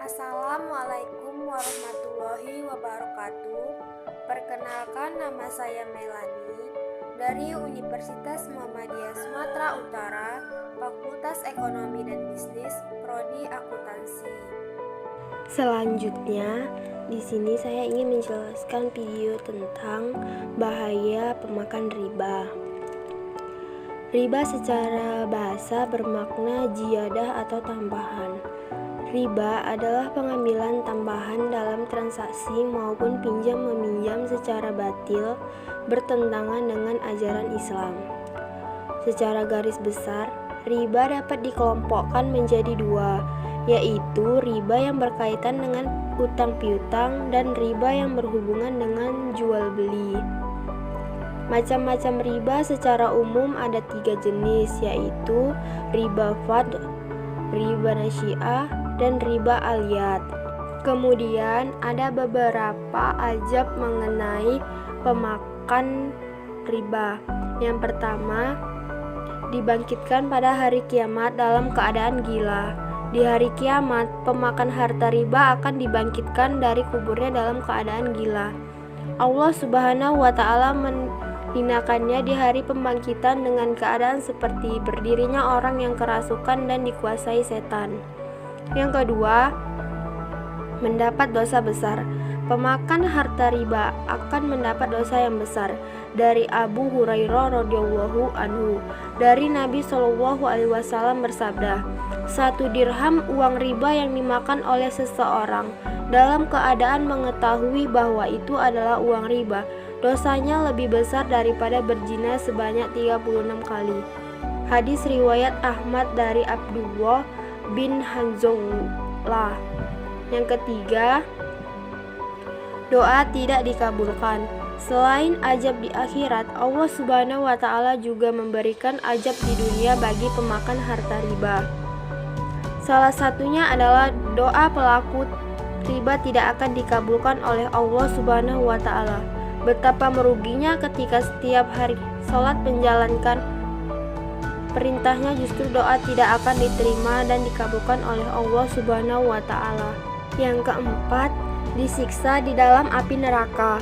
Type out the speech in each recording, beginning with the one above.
Assalamualaikum warahmatullahi wabarakatuh. Perkenalkan, nama saya Melani dari Universitas Muhammadiyah Sumatera Utara, Fakultas Ekonomi dan Bisnis, Prodi Akuntansi. Selanjutnya, di sini saya ingin menjelaskan video tentang bahaya pemakan riba. Riba secara bahasa bermakna ziyadah atau tambahan. Riba adalah pengambilan tambahan dalam transaksi maupun pinjam-meminjam secara batil, bertentangan dengan ajaran Islam. Secara garis besar, riba dapat dikelompokkan menjadi dua, yaitu riba yang berkaitan dengan utang piutang dan riba yang berhubungan dengan jual beli. Macam-macam riba secara umum ada 3 jenis, yaitu riba fadl, riba nasi'ah, dan riba aliyat. Kemudian ada beberapa azab mengenai pemakan riba. Yang pertama, dibangkitkan pada hari kiamat dalam keadaan gila. Di hari kiamat, pemakan harta riba akan dibangkitkan dari kuburnya dalam keadaan gila. Allah Subhanahu wa Ta'ala menghinakannya di hari pembangkitan dengan keadaan seperti berdirinya orang yang kerasukan dan dikuasai setan. Yang kedua, mendapat dosa besar. Pemakan harta riba akan mendapat dosa yang besar. Dari Abu Hurairah radhiyallahu anhu, dari Nabi Shallallahu alaihi wasallam bersabda, 1 dirham uang riba yang dimakan oleh seseorang dalam keadaan mengetahui bahwa itu adalah uang riba, dosanya lebih besar daripada berzina sebanyak 36 kali. Hadis riwayat Ahmad dari Abdullah bin Hanzalah. Yang ketiga, doa tidak dikabulkan. Selain azab di akhirat, Allah Subhanahu wa Ta'ala juga memberikan azab di dunia bagi pemakan harta riba. Salah satunya adalah doa pelaku riba tidak akan dikabulkan oleh Allah Subhanahu wa Ta'ala. Betapa meruginya ketika setiap hari sholat menjalankan perintahnya, justru doa tidak akan diterima dan dikabulkan oleh Allah Subhanahu wa Ta'ala. Yang keempat, disiksa di dalam api neraka.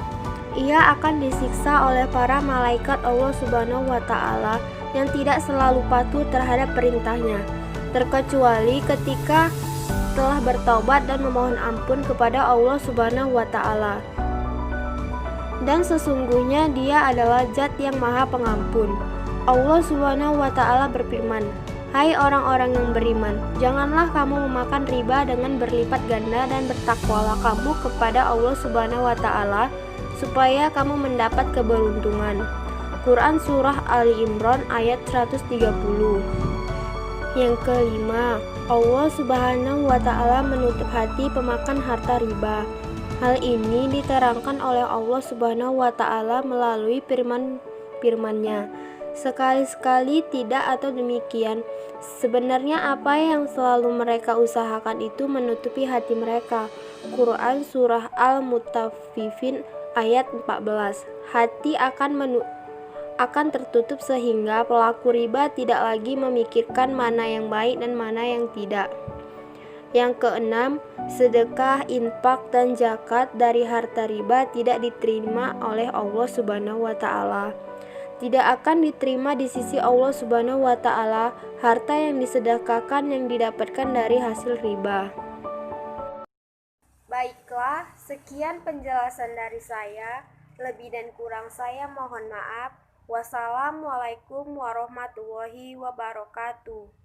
Ia akan disiksa oleh para malaikat Allah Subhanahu wa Ta'ala yang tidak selalu patuh terhadap perintahnya, terkecuali ketika telah bertaubat dan memohon ampun kepada Allah Subhanahu wa Ta'ala. Dan sesungguhnya Dia adalah Zat yang Maha Pengampun. Allah Subhanahu wa Ta'ala berfirman, "Hai orang-orang yang beriman, janganlah kamu memakan riba dengan berlipat ganda dan bertakwalah kamu kepada Allah Subhanahu wa Ta'ala supaya kamu mendapat keberuntungan." Quran Surah Ali Imran ayat 130. Yang kelima, Allah Subhanahu wa Ta'ala menutup hati pemakan harta riba. Hal ini diterangkan oleh Allah Subhanahu wa Ta'ala melalui firman-Nya. Sekali-sekali tidak atau demikian. Sebenarnya apa yang selalu mereka usahakan itu menutupi hati mereka. Quran Surah Al-Mutaffifin ayat 14. Hati akan tertutup sehingga pelaku riba tidak lagi memikirkan mana yang baik dan mana yang tidak. Yang keenam, sedekah, infak, dan zakat dari harta riba tidak diterima oleh Allah Subhanahu wa Ta'ala. Tidak akan diterima di sisi Allah Subhanahu wa Ta'ala harta yang disedekahkan yang didapatkan dari hasil riba. Baiklah, sekian penjelasan dari saya. Lebih dan kurang saya mohon maaf. Wassalamualaikum warahmatullahi wabarakatuh.